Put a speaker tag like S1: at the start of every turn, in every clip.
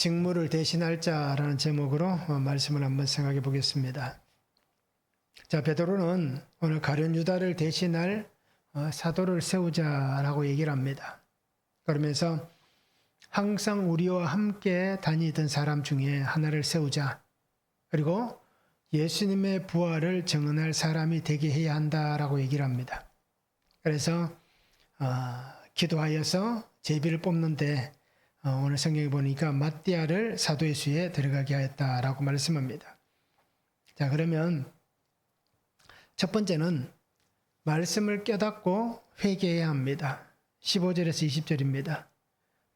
S1: 직무를 대신할 자라는 제목으로 말씀을 한번 생각해 보겠습니다. 자, 베드로는 오늘 가룟 유다를 대신할 사도를 세우자라고 얘기를 합니다. 그러면서 항상 우리와 함께 다니던 사람 중에 하나를 세우자. 그리고 예수님의 부활을 증언할 사람이 되게 해야 한다라고 얘기를 합니다. 그래서 기도하여서 제비를 뽑는데 오늘 성경에 보니까 마띠아를 사도의 수에 들어가게 하였다라고 말씀합니다. 자, 그러면 첫 번째는 말씀을 깨닫고 회개해야 합니다. 15절에서 20절입니다.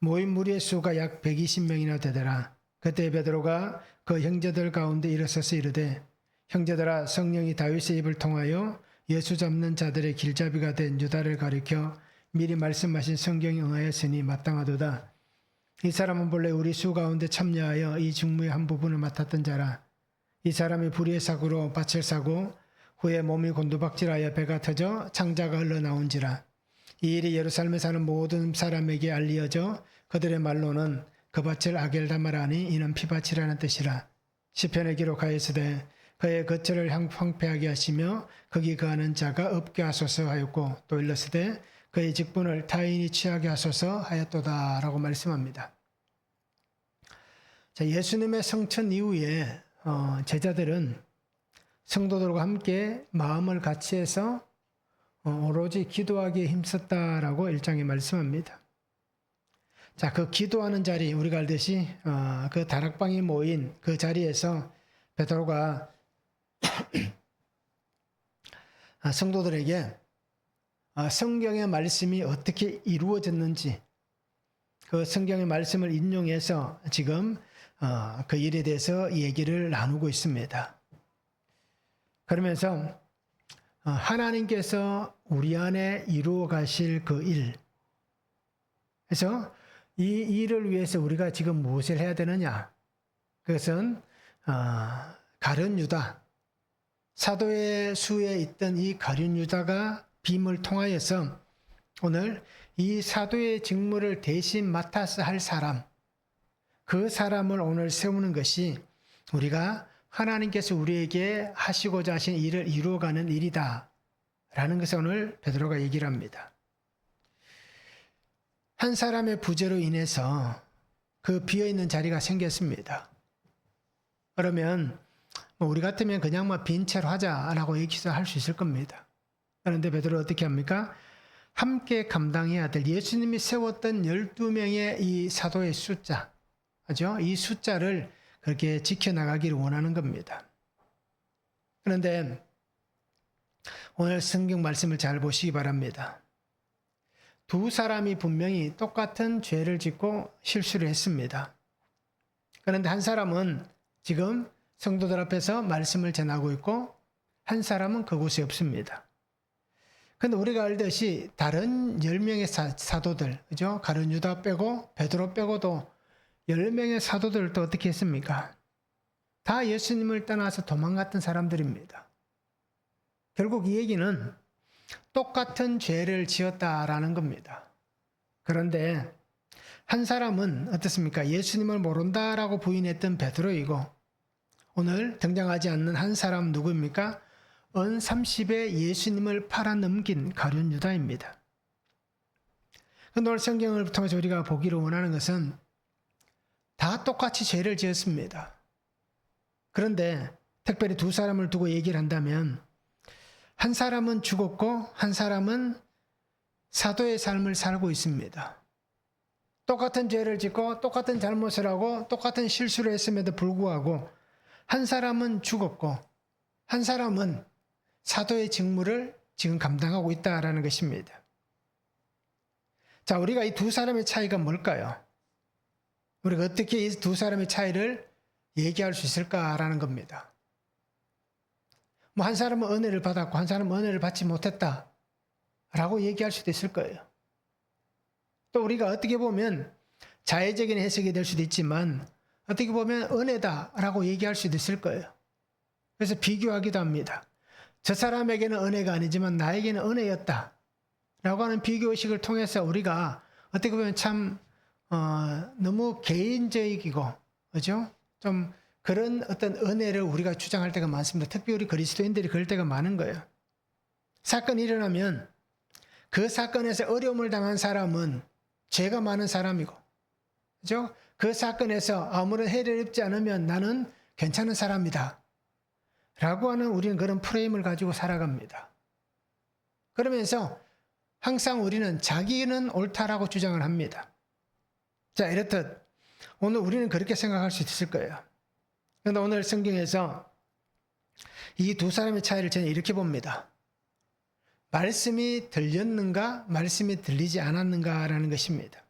S1: 모인 무리의 수가 약 120명이나 되더라. 그때 베드로가 그 형제들 가운데 일어서서 이르되, 형제들아, 성령이 다윗의 입을 통하여 예수 잡는 자들의 길잡이가 된 유다를 가리켜 미리 말씀하신 성경에 응하였으니 마땅하도다. 이 사람은 본래 우리 수 가운데 참여하여 이 직무의 한 부분을 맡았던 자라. 이 사람이 불의의 사고로 밭을 사고 후에 몸이 곤두박질하여 배가 터져 창자가 흘러나온지라. 이 일이 예루살렘에 사는 모든 사람에게 알리어져 그들의 말로는 그 밭을 아겔다마라니 이는 피밭이라는 뜻이라. 시편에 기록하였으되 그의 거처를 황폐하게 하시며 거기 거하는 자가 없게 하소서 하였고, 또 일렀으되 그의 직분을 타인이 취하게 하소서 하였도다 라고 말씀합니다. 자, 예수님의 성천 이후에 제자들은 성도들과 함께 마음을 같이 해서 오로지 기도하기에 힘썼다라고 1장에 말씀합니다. 자, 그 기도하는 자리, 우리가 알듯이 그 다락방이 모인 그 자리에서 베드로가 성도들에게 성경의 말씀이 어떻게 이루어졌는지 그 성경의 말씀을 인용해서 지금 그 일에 대해서 얘기를 나누고 있습니다. 그러면서 하나님께서 우리 안에 이루어 가실 그 일, 그래서 이 일을 위해서 우리가 지금 무엇을 해야 되느냐? 그것은 가룟 유다, 사도의 수에 있던 이 가룟 유다가 빔을 통하여서 오늘 이 사도의 직무를 대신 맡아서 할 사람, 그 사람을 오늘 세우는 것이 우리가 하나님께서 우리에게 하시고자 하신 일을 이루어가는 일이다 라는 것을 오늘 베드로가 얘기를 합니다. 한 사람의 부재로 인해서 그 비어있는 자리가 생겼습니다. 그러면 우리 같으면 그냥 빈 채로 하자라고 얘기해서 할 수 있을 겁니다. 그런데 베드로 어떻게 합니까? 함께 감당해야 될 예수님이 세웠던 12명의 이 사도의 숫자, 그죠? 이 숫자를 그렇게 지켜나가기를 원하는 겁니다. 그런데 오늘 성경 말씀을 잘 보시기 바랍니다. 두 사람이 분명히 똑같은 죄를 짓고 실수를 했습니다. 그런데 한 사람은 지금 성도들 앞에서 말씀을 전하고 있고 한 사람은 그곳에 없습니다. 그런데 우리가 알듯이 다른 10명의 사도들, 그죠? 가룟 유다 빼고 베드로 빼고도 10명의 사도들도 어떻게 했습니까? 다 예수님을 떠나서 도망갔던 사람들입니다. 결국 이 얘기는 똑같은 죄를 지었다라는 겁니다. 그런데 한 사람은 어떻습니까? 예수님을 모른다라고 부인했던 베드로이고, 오늘 등장하지 않는 한 사람 누구입니까? 은 30에 예수님을 팔아넘긴 가룟 유다입니다. 오늘 성경을 통해서 우리가 보기를 원하는 것은 다 똑같이 죄를 지었습니다. 그런데 특별히 두 사람을 두고 얘기를 한다면 한 사람은 죽었고 한 사람은 사도의 삶을 살고 있습니다. 똑같은 죄를 짓고 똑같은 잘못을 하고 똑같은 실수를 했음에도 불구하고 한 사람은 죽었고 한 사람은 사도의 직무를 지금 감당하고 있다라는 것입니다. 자, 우리가 이 두 사람의 차이가 뭘까요? 우리가 어떻게 이 두 사람의 차이를 얘기할 수 있을까라는 겁니다. 한 사람은 은혜를 받았고 한 사람은 은혜를 받지 못했다 라고 얘기할 수도 있을 거예요. 또 우리가 어떻게 보면 자의적인 해석이 될 수도 있지만 어떻게 보면 은혜다라고 얘기할 수도 있을 거예요. 그래서 비교하기도 합니다. 저 사람에게는 은혜가 아니지만 나에게는 은혜였다 라고 하는 비교의식을 통해서 우리가 어떻게 보면 참 너무 개인적이고, 그죠? 좀 그런 어떤 은혜를 우리가 주장할 때가 많습니다. 특히 우리 그리스도인들이 그럴 때가 많은 거예요. 사건이 일어나면 그 사건에서 어려움을 당한 사람은 죄가 많은 사람이고, 그죠? 그 사건에서 아무런 해를 입지 않으면 나는 괜찮은 사람이다 라고 하는 우리는 그런 프레임을 가지고 살아갑니다. 그러면서 항상 우리는 자기는 옳다라고 주장을 합니다. 자, 이렇듯 오늘 우리는 그렇게 생각할 수 있을 거예요. 그런데 오늘 성경에서 이 두 사람의 차이를 저는 이렇게 봅니다. 말씀이 들렸는가, 말씀이 들리지 않았는가라는 것입니다.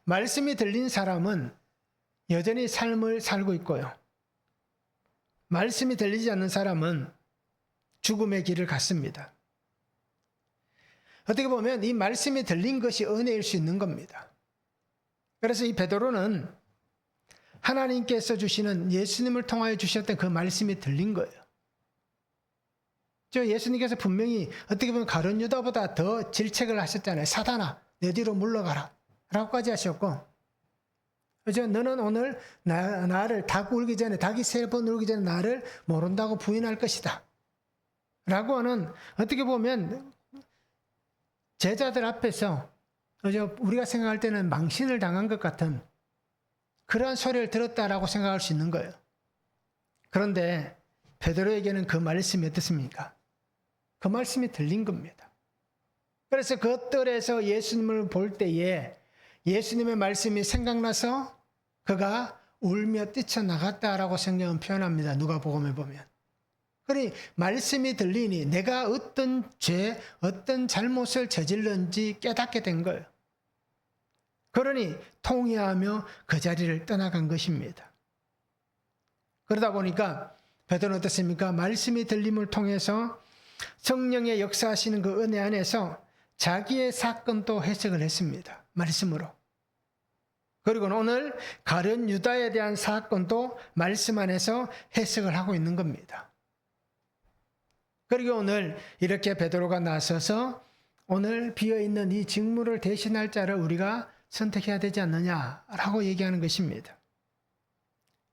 S1: 말씀이 들린 사람은 여전히 삶을 살고 있고요. 말씀이 들리지 않는 사람은 죽음의 길을 갔습니다. 어떻게 보면 이 말씀이 들린 것이 은혜일 수 있는 겁니다. 그래서 이 베드로는 하나님께서 주시는 예수님을 통하여 주셨던 그 말씀이 들린 거예요. 예수님께서 분명히 어떻게 보면 가룟 유다보다 더 질책을 하셨잖아요. 사단아, 내 뒤로 물러가라 라고까지 하셨고, 그죠? 너는 오늘 나를 닭 울기 전에, 닭이 3번 울기 전에 나를 모른다고 부인할 것이다 라고 하는, 어떻게 보면 제자들 앞에서 우리가 생각할 때는 망신을 당한 것 같은 그러한 소리를 들었다라고 생각할 수 있는 거예요. 그런데 베드로에게는 그 말씀이 어떻습니까? 그 말씀이 들린 겁니다. 그래서 그 뜰에서 예수님을 볼 때에 예수님의 말씀이 생각나서 그가 울며 뛰쳐나갔다라고 성경은 표현합니다. 누가복음에 보면. 그러니 말씀이 들리니 내가 어떤 죄, 어떤 잘못을 저질렀는지 깨닫게 된 거예요. 그러니 통회하며 그 자리를 떠나간 것입니다. 그러다 보니까 베드로는 어떻습니까? 말씀이 들림을 통해서 성령의 역사하시는 그 은혜 안에서 자기의 사건도 해석을 했습니다. 말씀으로. 그리고 오늘 가룟 유다에 대한 사건도 말씀 안에서 해석을 하고 있는 겁니다. 그리고 오늘 이렇게 베드로가 나서서 오늘 비어있는 이 직무를 대신할 자를 우리가 선택해야 되지 않느냐라고 얘기하는 것입니다.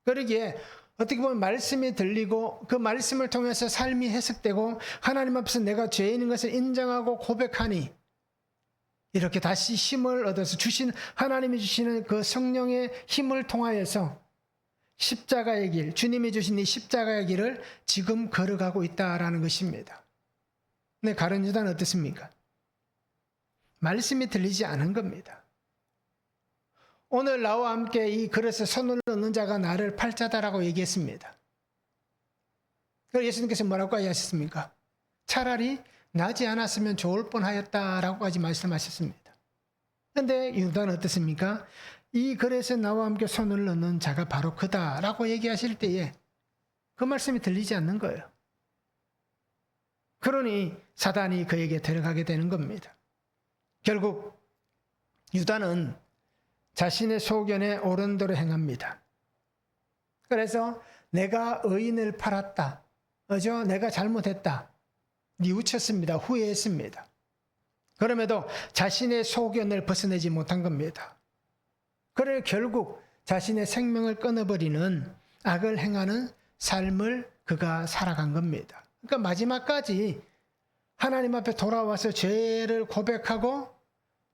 S1: 그러기에 어떻게 보면 말씀이 들리고 그 말씀을 통해서 삶이 해석되고 하나님 앞에서 내가 죄인인 것을 인정하고 고백하니 이렇게 다시 힘을 얻어서 하나님이 주시는 그 성령의 힘을 통하여서 십자가의 길, 주님이 주신 이 십자가의 길을 지금 걸어가고 있다라는 것입니다. 근데 가룟 유다는 어떻습니까? 말씀이 들리지 않은 겁니다. 오늘 나와 함께 이 그릇에 손을 넣는 자가 나를 팔자다라고 얘기했습니다. 그래서 예수님께서 뭐라고 하셨습니까? 차라리 나지 않았으면 좋을 뻔하였다라고까지 말씀하셨습니다. 그런데 유다는 어떻습니까? 이 그릇에 나와 함께 손을 넣는 자가 바로 그다라고 얘기하실 때에 그 말씀이 들리지 않는 거예요. 그러니 사단이 그에게 들어가게 되는 겁니다. 결국 유다는 자신의 소견에 옳은 대로 행합니다. 그래서 내가 의인을 팔았다. 그죠? 내가 잘못했다. 뉘우쳤습니다. 후회했습니다. 그럼에도 자신의 소견을 벗어내지 못한 겁니다. 그래 결국 자신의 생명을 끊어버리는 악을 행하는 삶을 그가 살아간 겁니다. 그러니까 마지막까지 하나님 앞에 돌아와서 죄를 고백하고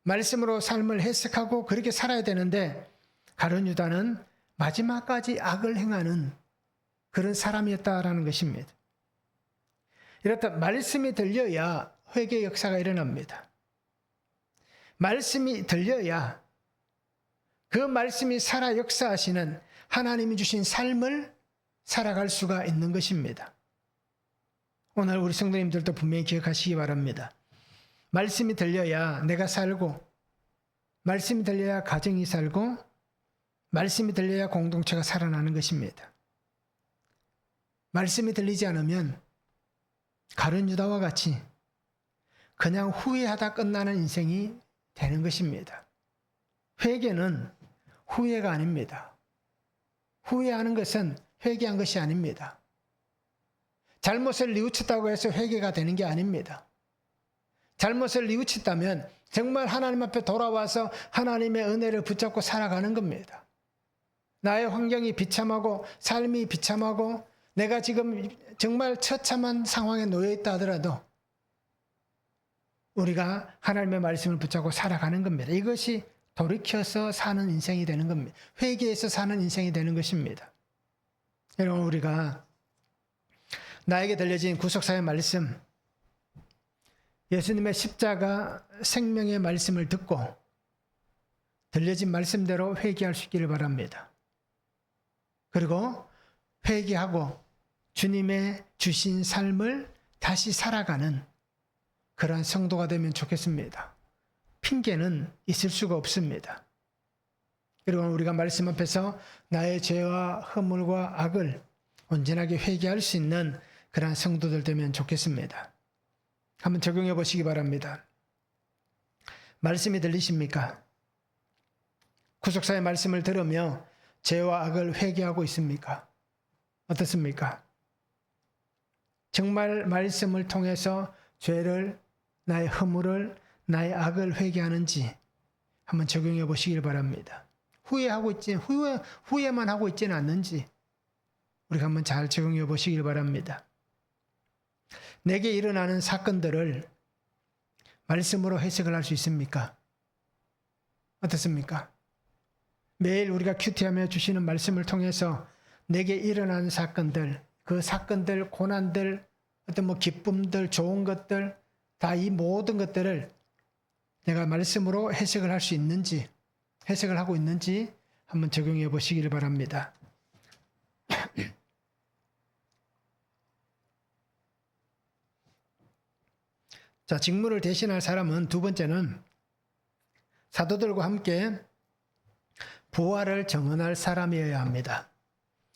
S1: 말씀으로 삶을 해석하고 그렇게 살아야 되는데 가룟 유다는 마지막까지 악을 행하는 그런 사람이었다라는 것입니다. 이렇다 말씀이 들려야 회개 역사가 일어납니다. 말씀이 들려야 그 말씀이 살아 역사하시는 하나님이 주신 삶을 살아갈 수가 있는 것입니다. 오늘 우리 성도님들도 분명히 기억하시기 바랍니다. 말씀이 들려야 내가 살고, 말씀이 들려야 가정이 살고, 말씀이 들려야 공동체가 살아나는 것입니다. 말씀이 들리지 않으면 가룟 유다와 같이 그냥 후회하다 끝나는 인생이 되는 것입니다. 회개는 후회가 아닙니다. 후회하는 것은 회개한 것이 아닙니다. 잘못을 뉘우쳤다고 해서 회개가 되는 게 아닙니다. 잘못을 뉘우쳤다면 정말 하나님 앞에 돌아와서 하나님의 은혜를 붙잡고 살아가는 겁니다. 나의 환경이 비참하고 삶이 비참하고 내가 지금 정말 처참한 상황에 놓여 있다 하더라도 우리가 하나님의 말씀을 붙잡고 살아가는 겁니다. 이것이 돌이켜서 사는 인생이 되는 겁니다. 회개해서 사는 인생이 되는 것입니다. 여러분, 우리가 나에게 들려진 구속사의 말씀, 예수님의 십자가 생명의 말씀을 듣고 들려진 말씀대로 회개할 수 있기를 바랍니다. 그리고 회개하고 주님의 주신 삶을 다시 살아가는 그러한 성도가 되면 좋겠습니다. 핑계는 있을 수가 없습니다. 그리고 우리가 말씀 앞에서 나의 죄와 허물과 악을 온전하게 회개할 수 있는 그러한 성도들 되면 좋겠습니다. 한번 적용해 보시기 바랍니다. 말씀이 들리십니까? 구속사의 말씀을 들으며 죄와 악을 회개하고 있습니까? 어떻습니까? 정말 말씀을 통해서 죄를, 나의 허물을, 나의 악을 회개하는지 한번 적용해 보시길 바랍니다. 후회만 하고 있지는 않는지 우리가 한번 잘 적용해 보시길 바랍니다. 내게 일어나는 사건들을 말씀으로 해석을 할 수 있습니까? 어떻습니까? 매일 우리가 큐티하며 주시는 말씀을 통해서 내게 일어나는 사건들, 그 사건들, 고난들, 어떤 기쁨들, 좋은 것들, 다 이 모든 것들을 내가 말씀으로 해석을 할 수 있는지, 해석을 하고 있는지 한번 적용해 보시기를 바랍니다. 자, 직무를 대신할 사람은 두 번째는 사도들과 함께 부활을 정언할 사람이어야 합니다.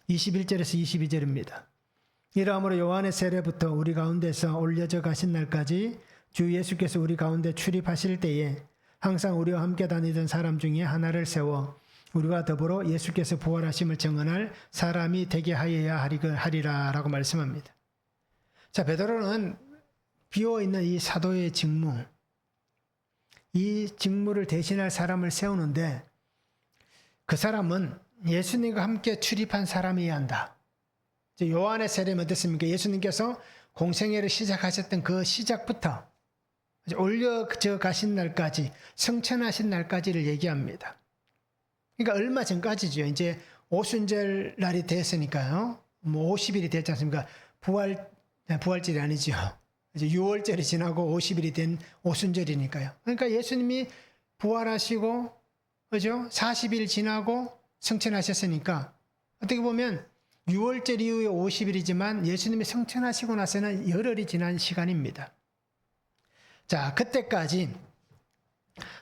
S1: 21절에서 22절입니다. 이러함으로 요한의 세례부터 우리 가운데서 올려져 가신 날까지 주 예수께서 우리 가운데 출입하실 때에 항상 우리와 함께 다니던 사람 중에 하나를 세워 우리와 더불어 예수께서 부활하심을 정언할 사람이 되게 하여야 하리라라고 말씀합니다. 자, 베드로는 비어있는 이 사도의 직무, 이 직무를 대신할 사람을 세우는데 그 사람은 예수님과 함께 출입한 사람이어야 한다. 요한의 세례는 어땠습니까? 예수님께서 공생애를 시작하셨던 그 시작부터 올려져 가신 날까지, 성천하신 날까지를 얘기합니다. 그러니까 얼마 전까지죠. 이제 오순절 날이 됐으니까요. 50일이 됐지 않습니까? 부활절이 아니죠. 이제 6월절이 지나고 50일이 된 오순절이니까요. 그러니까 예수님이 부활하시고, 그죠? 40일 지나고 성천하셨으니까 어떻게 보면 6월절 이후에 50일이지만 예수님이 성천하시고 나서는 열흘이 지난 시간입니다. 자, 그때까지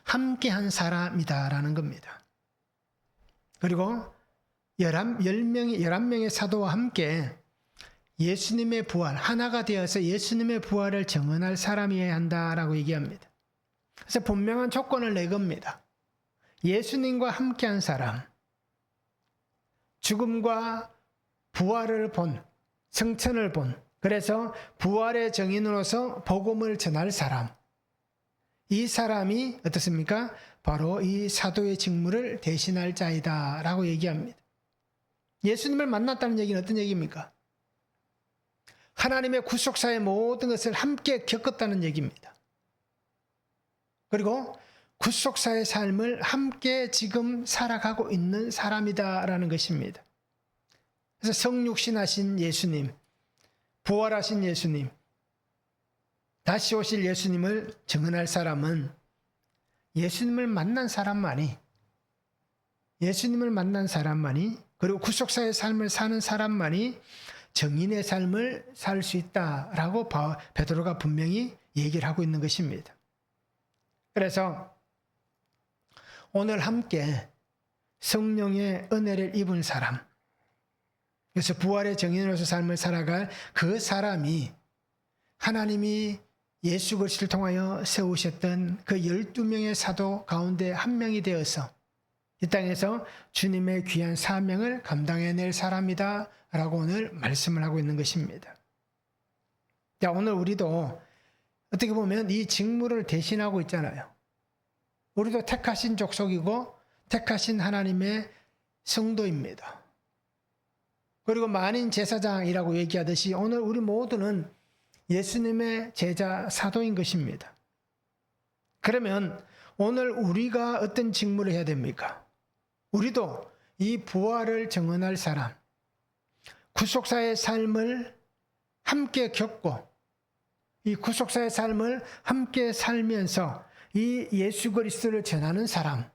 S1: 함께한 사람이다라는 겁니다. 그리고 11명의 사도와 함께 예수님의 부활, 하나가 되어서 예수님의 부활을 정언할 사람이어야 한다라고 얘기합니다. 그래서 분명한 조건을 내겁니다. 예수님과 함께한 사람, 죽음과 부활을 본, 성천을 본, 그래서 부활의 증인으로서 복음을 전할 사람, 이 사람이 어떻습니까? 바로 이 사도의 직무를 대신할 자이다 라고 얘기합니다. 예수님을 만났다는 얘기는 어떤 얘기입니까? 하나님의 구속사의 모든 것을 함께 겪었다는 얘기입니다. 그리고 구속사의 삶을 함께 지금 살아가고 있는 사람이다라는 것입니다. 그래서 성육신하신 예수님, 부활하신 예수님, 다시 오실 예수님을 증언할 사람은 예수님을 만난 사람만이, 그리고 구속사의 삶을 사는 사람만이 정인의 삶을 살 수 있다라고 베드로가 분명히 얘기를 하고 있는 것입니다. 그래서 오늘 함께 성령의 은혜를 입은 사람, 그래서 부활의 정인으로서 삶을 살아갈 그 사람이 하나님이 예수 그리스도를 통하여 세우셨던 그 12명의 사도 가운데 한 명이 되어서 이 땅에서 주님의 귀한 사명을 감당해낼 사람이다 라고 오늘 말씀을 하고 있는 것입니다. 자, 오늘 우리도 어떻게 보면 이 직무를 대신하고 있잖아요. 우리도 택하신 족속이고 택하신 하나님의 성도입니다. 그리고 만인 제사장이라고 얘기하듯이 오늘 우리 모두는 예수님의 제자 사도인 것입니다. 그러면 오늘 우리가 어떤 직무를 해야 됩니까? 우리도 이 부활을 증언할 사람, 구속사의 삶을 함께 겪고 이 구속사의 삶을 함께 살면서 이 예수 그리스도를 전하는 사람,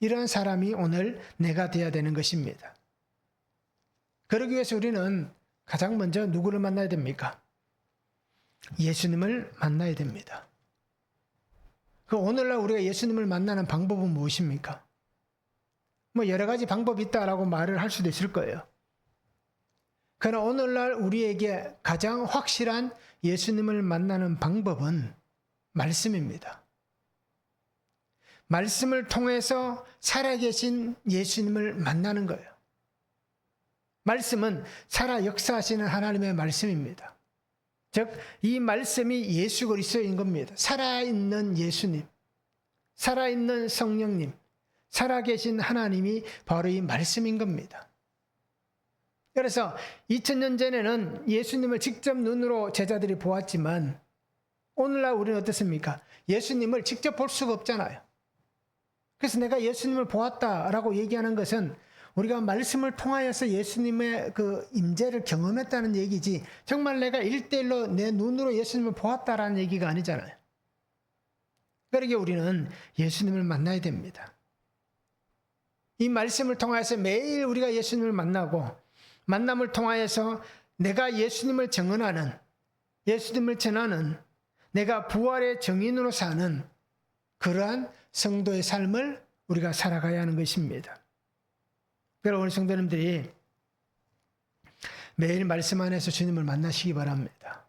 S1: 이러한 사람이 오늘 내가 되어야 되는 것입니다. 그러기 위해서 우리는 가장 먼저 누구를 만나야 됩니까? 예수님을 만나야 됩니다. 그 오늘날 우리가 예수님을 만나는 방법은 무엇입니까? 뭐 여러 가지 방법이 있다라고 말을 할 수도 있을 거예요. 그러나 오늘날 우리에게 가장 확실한 예수님을 만나는 방법은 말씀입니다. 말씀을 통해서 살아계신 예수님을 만나는 거예요. 말씀은 살아 역사하시는 하나님의 말씀입니다. 즉, 이 말씀이 예수 그리스도인 겁니다. 살아있는 예수님, 살아있는 성령님, 살아계신 하나님이 바로 이 말씀인 겁니다. 그래서 2000년 전에는 예수님을 직접 눈으로 제자들이 보았지만 오늘날 우리는 어떻습니까? 예수님을 직접 볼 수가 없잖아요. 그래서 내가 예수님을 보았다라고 얘기하는 것은 우리가 말씀을 통하여서 예수님의 그 임재를 경험했다는 얘기지 정말 내가 1:1로 내 눈으로 예수님을 보았다라는 얘기가 아니잖아요. 그러기에 우리는 예수님을 만나야 됩니다. 이 말씀을 통하여서 매일 우리가 예수님을 만나고 만남을 통하여서 내가 예수님을 증언하는, 예수님을 전하는, 내가 부활의 증인으로 사는 그러한 성도의 삶을 우리가 살아가야 하는 것입니다. 그래서 오늘 성도님들이 매일 말씀 안에서 주님을 만나시기 바랍니다.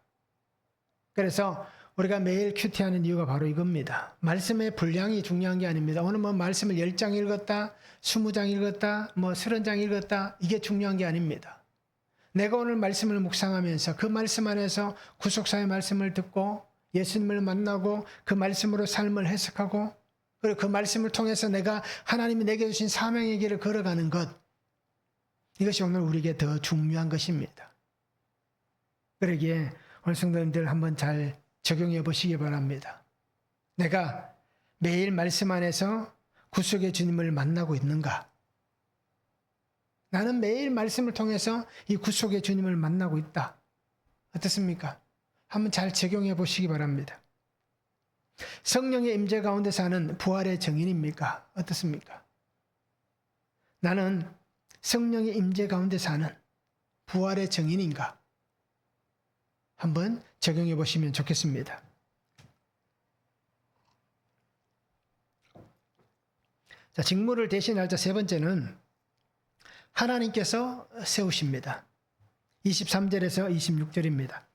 S1: 그래서 우리가 매일 큐티하는 이유가 바로 이겁니다. 말씀의 분량이 중요한 게 아닙니다. 오늘 뭐 말씀을 10장 읽었다, 20장 읽었다, 뭐 30장 읽었다, 이게 중요한 게 아닙니다. 내가 오늘 말씀을 묵상하면서 그 말씀 안에서 구속사의 말씀을 듣고 예수님을 만나고 그 말씀으로 삶을 해석하고 그리고 그 말씀을 통해서 내가 하나님이 내게 주신 사명의 길을 걸어가는 것, 이것이 오늘 우리에게 더 중요한 것입니다. 그러기에 오늘 성도님들 한번 잘 적용해 보시기 바랍니다. 내가 매일 말씀 안에서 구속의 주님을 만나고 있는가? 나는 매일 말씀을 통해서 이 구속의 주님을 만나고 있다. 어떻습니까? 한번 잘 적용해 보시기 바랍니다. 성령의 임재 가운데 사는 부활의 증인입니까? 어떻습니까? 나는 성령의 임재 가운데 사는 부활의 증인인가? 한번 적용해 보시면 좋겠습니다. 자, 직무를 대신할 자 세 번째는 하나님께서 세우십니다. 23절에서 26절입니다.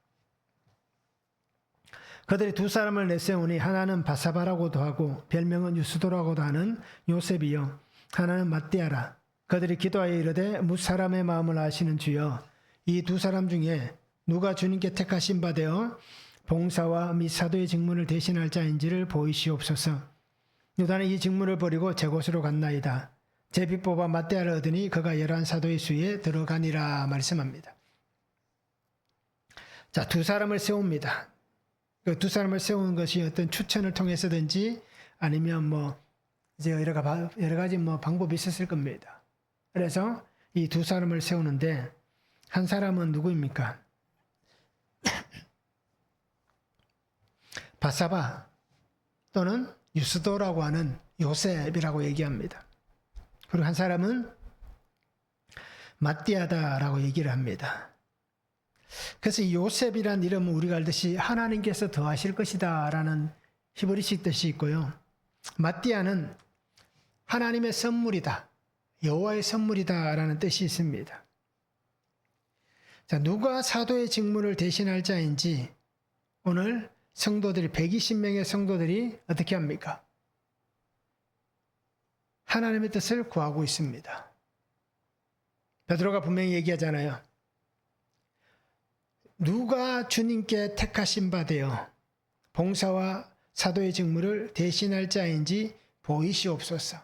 S1: 그들이 두 사람을 내세우니 하나는 바사바라고도 하고 별명은 유스도라고도 하는 요셉이요 하나는 matti아라. 그들이 기도하여 이르되 무사람의 마음을 아시는 주여 이 두 사람 중에 누가 주님께 택하신 바 되어 봉사와 및 사도의 직분을 대신할 자인지를 보이시옵소서. 유다는 이 직무를 버리고 제 곳으로 갔나이다. 제비 뽑아 matti아를 얻으니 그가 11사도의 수에 들어가니라 말씀합니다. 자, 두 사람을 세웁니다. 그 두 사람을 세우는 것이 어떤 추천을 통해서든지 아니면 뭐 이제 여러 가지 뭐 방법이 있었을 겁니다. 그래서 이 두 사람을 세우는데 한 사람은 누구입니까? 바사바 또는 유스도라고 하는 요셉이라고 얘기합니다. 그리고 한 사람은 matti아다라고 얘기를 합니다. 그래서 이 요셉이란 이름은 우리가 알듯이 하나님께서 더하실 것이다 라는 히브리식 뜻이 있고요. matti아는 하나님의 선물이다, 여호와의 선물이다 라는 뜻이 있습니다. 자, 누가 사도의 직무를 대신할 자인지 오늘 성도들이 120명의 성도들이 어떻게 합니까? 하나님의 뜻을 구하고 있습니다. 베드로가 분명히 얘기하잖아요. 누가 주님께 택하신 바 되어 봉사와 사도의 직무를 대신할 자인지 보이시옵소서.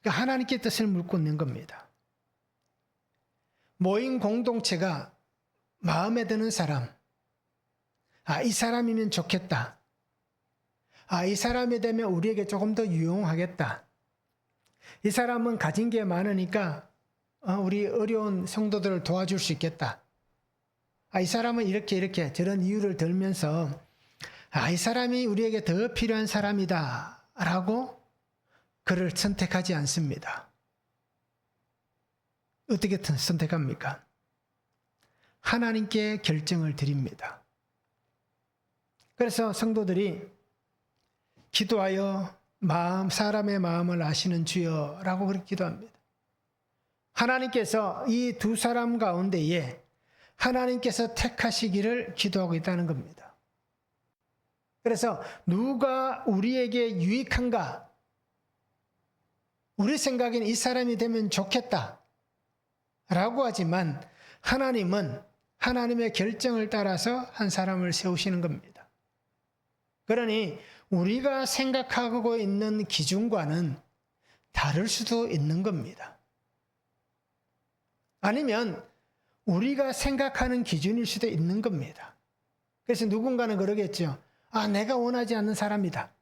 S1: 그러니까 하나님께 뜻을 묻고 있는 겁니다. 모임 공동체가 마음에 드는 사람, 이 사람이면 좋겠다. 이 사람이 되면 우리에게 조금 더 유용하겠다. 이 사람은 가진 게 많으니까 우리 어려운 성도들을 도와줄 수 있겠다. 이 사람은 이렇게 저런 이유를 들면서 이 사람이 우리에게 더 필요한 사람이다 라고 그를 선택하지 않습니다. 어떻게 선택합니까? 하나님께 결정을 드립니다. 그래서 성도들이 기도하여 사람의 마음을 아시는 주여라고 그렇게 기도합니다. 하나님께서 이 두 사람 가운데에 하나님께서 택하시기를 기도하고 있다는 겁니다. 그래서 누가 우리에게 유익한가? 우리 생각에는 이 사람이 되면 좋겠다 라고 하지만 하나님은 하나님의 결정을 따라서 한 사람을 세우시는 겁니다. 그러니 우리가 생각하고 있는 기준과는 다를 수도 있는 겁니다. 아니면 우리가 생각하는 기준일 수도 있는 겁니다. 그래서 누군가는 그러겠죠. 내가 원하지 않는 사람이다.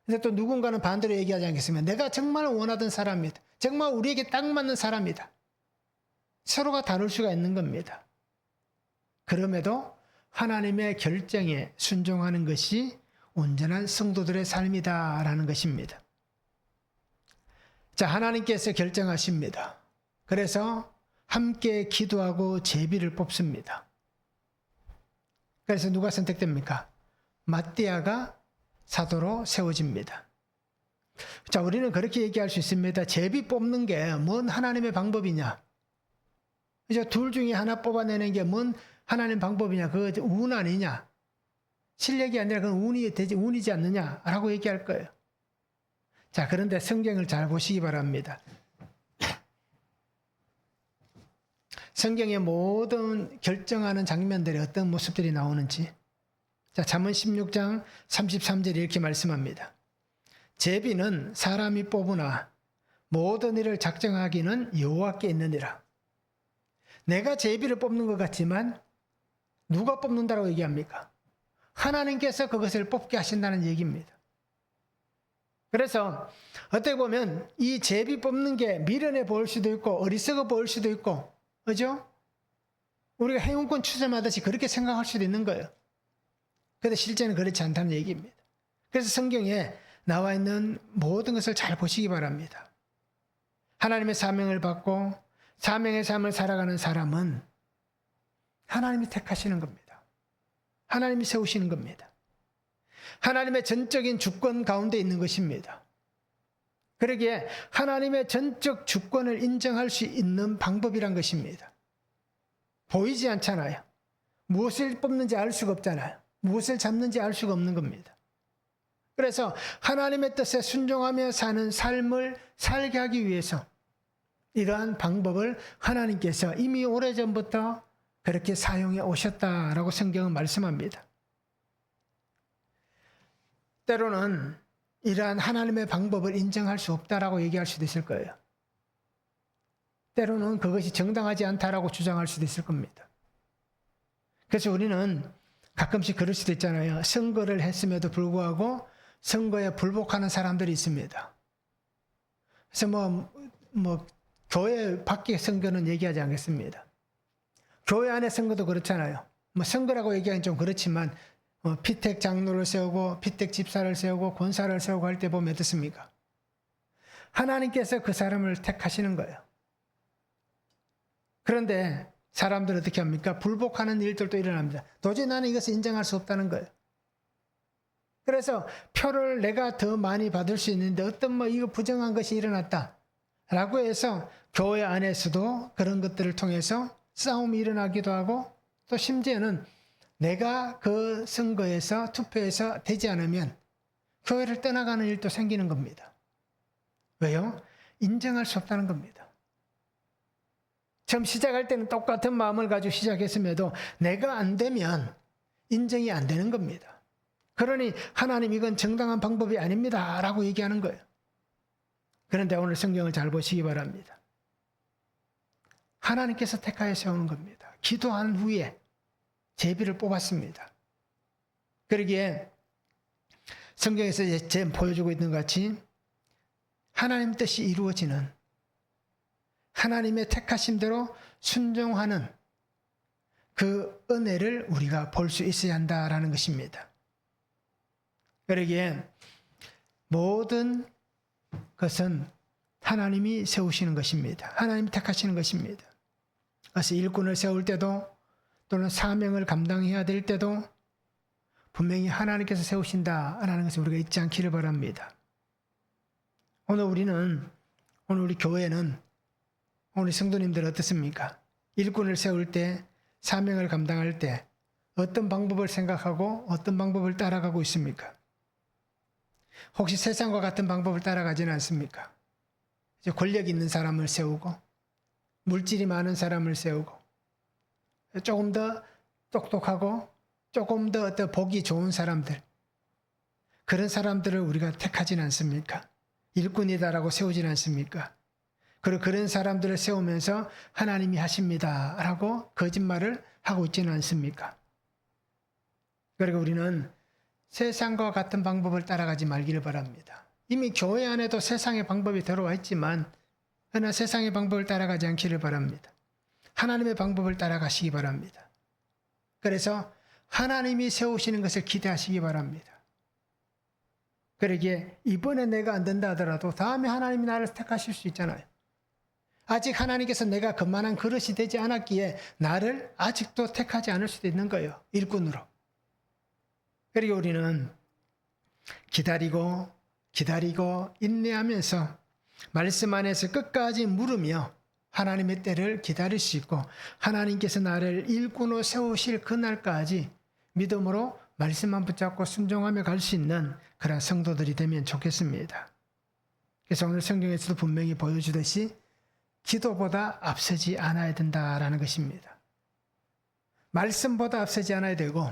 S1: 근데 또 누군가는 반대로 얘기하지 않겠습니까? 내가 정말 원하던 사람이다. 정말 우리에게 딱 맞는 사람이다. 서로가 다를 수가 있는 겁니다. 그럼에도 하나님의 결정에 순종하는 것이 온전한 성도들의 삶이다라는 것입니다. 자, 하나님께서 결정하십니다. 그래서 함께 기도하고 제비를 뽑습니다. 그래서 누가 선택됩니까? 마띠아가 사도로 세워집니다. 자, 우리는 그렇게 얘기할 수 있습니다. 제비 뽑는 게 뭔 하나님의 방법이냐? 이제 둘 중에 하나 뽑아내는 게 뭔 하나님 방법이냐? 그거 운 아니냐? 실력이 아니라 그건 운이지 않느냐라고 얘기할 거예요. 자, 그런데 성경을 잘 보시기 바랍니다. 성경의 모든 결정하는 장면들이 어떤 모습들이 나오는지. 자, 잠언 16장 33절에 이렇게 말씀합니다. 제비는 사람이 뽑으나 모든 일을 작정하기는 여호와께 있느니라. 내가 제비를 뽑는 것 같지만 누가 뽑는다고 얘기합니까? 하나님께서 그것을 뽑게 하신다는 얘기입니다. 그래서 어떻게 보면 이 제비 뽑는 게 미련해 보일 수도 있고 어리석어 보일 수도 있고, 그죠? 우리가 행운권 추첨하듯이 그렇게 생각할 수도 있는 거예요. 그런데 실제는 그렇지 않다는 얘기입니다. 그래서 성경에 나와 있는 모든 것을 잘 보시기 바랍니다. 하나님의 사명을 받고 사명의 삶을 살아가는 사람은 하나님이 택하시는 겁니다. 하나님이 세우시는 겁니다. 하나님의 전적인 주권 가운데 있는 것입니다. 그러기에 하나님의 전적 주권을 인정할 수 있는 방법이란 것입니다. 보이지 않잖아요. 무엇을 뽑는지 알 수가 없잖아요. 무엇을 잡는지 알 수가 없는 겁니다. 그래서 하나님의 뜻에 순종하며 사는 삶을 살게 하기 위해서 이러한 방법을 하나님께서 이미 오래전부터 그렇게 사용해 오셨다라고 성경은 말씀합니다. 때로는 이러한 하나님의 방법을 인정할 수 없다라고 얘기할 수도 있을 거예요. 때로는 그것이 정당하지 않다라고 주장할 수도 있을 겁니다. 그래서 우리는 가끔씩 그럴 수도 있잖아요. 선거를 했음에도 불구하고 선거에 불복하는 사람들이 있습니다. 그래서 교회 밖의 선거는 얘기하지 않겠습니다. 교회 안의 선거도 그렇잖아요. 선거라고 얘기하기는 좀 그렇지만 피택 장로를 세우고 피택 집사를 세우고 권사를 세우고 할 때 보면 어떻습니까? 하나님께서 그 사람을 택하시는 거예요. 그런데 사람들은 어떻게 합니까? 불복하는 일들도 일어납니다. 도저히 나는 이것을 인정할 수 없다는 거예요. 그래서 표를 내가 더 많이 받을 수 있는데 어떤 이거 부정한 것이 일어났다 라고 해서 교회 안에서도 그런 것들을 통해서 싸움이 일어나기도 하고, 또 심지어는 내가 그 선거에서 투표에서 되지 않으면 교회를 떠나가는 일도 생기는 겁니다. 왜요? 인정할 수 없다는 겁니다. 처음 시작할 때는 똑같은 마음을 가지고 시작했음에도 내가 안 되면 인정이 안 되는 겁니다. 그러니 하나님 이건 정당한 방법이 아닙니다 라고 얘기하는 거예요. 그런데 오늘 성경을 잘 보시기 바랍니다. 하나님께서 택하여 세우는 겁니다. 기도한 후에 제비를 뽑았습니다. 그러기에 성경에서 지금 보여주고 있는 것 같이 하나님 뜻이 이루어지는, 하나님의 택하심대로 순종하는 그 은혜를 우리가 볼 수 있어야 한다라는 것입니다. 그러기에 모든 것은 하나님이 세우시는 것입니다. 하나님이 택하시는 것입니다. 그래서 일꾼을 세울 때도 또는 사명을 감당해야 될 때도 분명히 하나님께서 세우신다라는 것을 우리가 잊지 않기를 바랍니다. 오늘 우리 교회는, 오늘 성도님들 어떻습니까? 일꾼을 세울 때, 사명을 감당할 때 어떤 방법을 생각하고 어떤 방법을 따라가고 있습니까? 혹시 세상과 같은 방법을 따라가지는 않습니까? 이제 권력 있는 사람을 세우고 물질이 많은 사람을 세우고 조금 더 똑똑하고 조금 더 보기 좋은 사람들, 그런 사람들을 우리가 택하지는 않습니까? 일꾼이다라고 세우지는 않습니까? 그리고 그런 사람들을 세우면서 하나님이 하십니다 라고 거짓말을 하고 있지는 않습니까? 그리고 우리는 세상과 같은 방법을 따라가지 말기를 바랍니다. 이미 교회 안에도 세상의 방법이 들어와 있지만 그러나 세상의 방법을 따라가지 않기를 바랍니다. 하나님의 방법을 따라가시기 바랍니다. 그래서 하나님이 세우시는 것을 기대하시기 바랍니다. 그러기에 이번에 내가 안 된다 하더라도 다음에 하나님이 나를 택하실 수 있잖아요. 아직 하나님께서 내가 그만한 그릇이 되지 않았기에 나를 아직도 택하지 않을 수도 있는 거예요. 일꾼으로. 그리고 우리는 기다리고 인내하면서 말씀 안에서 끝까지 물으며 하나님의 때를 기다릴 수 있고 하나님께서 나를 일꾼으로 세우실 그날까지 믿음으로 말씀만 붙잡고 순종하며 갈 수 있는 그런 성도들이 되면 좋겠습니다. 그래서 오늘 성경에서도 분명히 보여주듯이 기도보다 앞서지 않아야 된다라는 것입니다. 말씀보다 앞서지 않아야 되고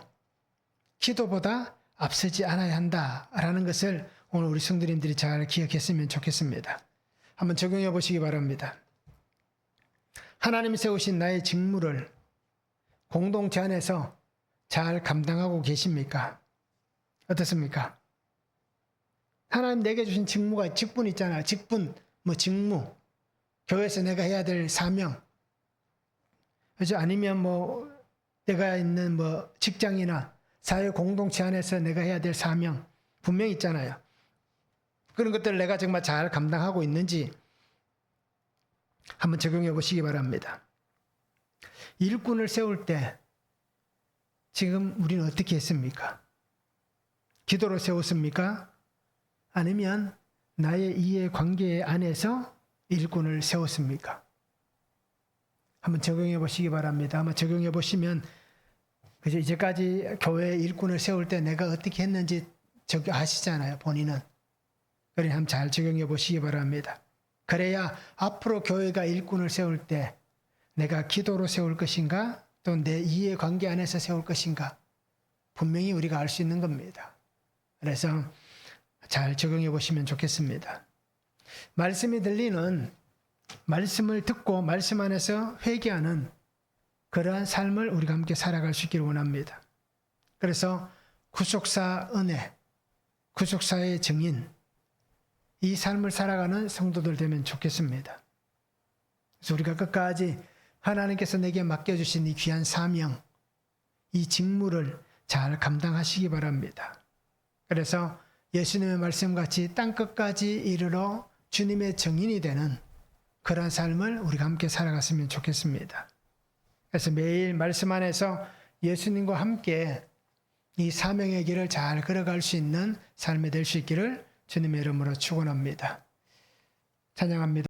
S1: 기도보다 앞서지 않아야 한다라는 것을 오늘 우리 성도님들이 잘 기억했으면 좋겠습니다. 한번 적용해 보시기 바랍니다. 하나님이 세우신 나의 직무를 공동체 안에서 잘 감당하고 계십니까? 어떻습니까? 하나님 내게 주신 직분 있잖아요. 직무. 교회에서 내가 해야 될 사명. 그죠? 아니면 내가 있는 직장이나 사회 공동체 안에서 내가 해야 될 사명. 분명히 있잖아요. 그런 것들을 내가 정말 잘 감당하고 있는지 한번 적용해 보시기 바랍니다. 일꾼을 세울 때 지금 우리는 어떻게 했습니까? 기도로 세웠습니까? 아니면 나의 이해 관계 안에서 일꾼을 세웠습니까? 한번 적용해 보시기 바랍니다. 아마 적용해 보시면 이제까지 교회 일꾼을 세울 때 내가 어떻게 했는지 아시잖아요, 본인은. 그러니 한번 잘 적용해 보시기 바랍니다. 그래야 앞으로 교회가 일꾼을 세울 때 내가 기도로 세울 것인가 또 내 이해 관계 안에서 세울 것인가 분명히 우리가 알 수 있는 겁니다. 그래서 잘 적용해 보시면 좋겠습니다. 말씀이 들리는, 말씀을 듣고 말씀 안에서 회개하는 그러한 삶을 우리가 함께 살아갈 수 있기를 원합니다. 그래서 구속사 은혜, 구속사의 증인, 이 삶을 살아가는 성도들 되면 좋겠습니다. 그래서 우리가 끝까지 하나님께서 내게 맡겨주신 이 귀한 사명, 이 직무를 잘 감당하시기 바랍니다. 그래서 예수님의 말씀같이 땅끝까지 이르러 주님의 증인이 되는 그런 삶을 우리가 함께 살아갔으면 좋겠습니다. 그래서 매일 말씀 안에서 예수님과 함께 이 사명의 길을 잘 걸어갈 수 있는 삶이 될 수 있기를 주님의 이름으로 축원합니다. 찬양합니다.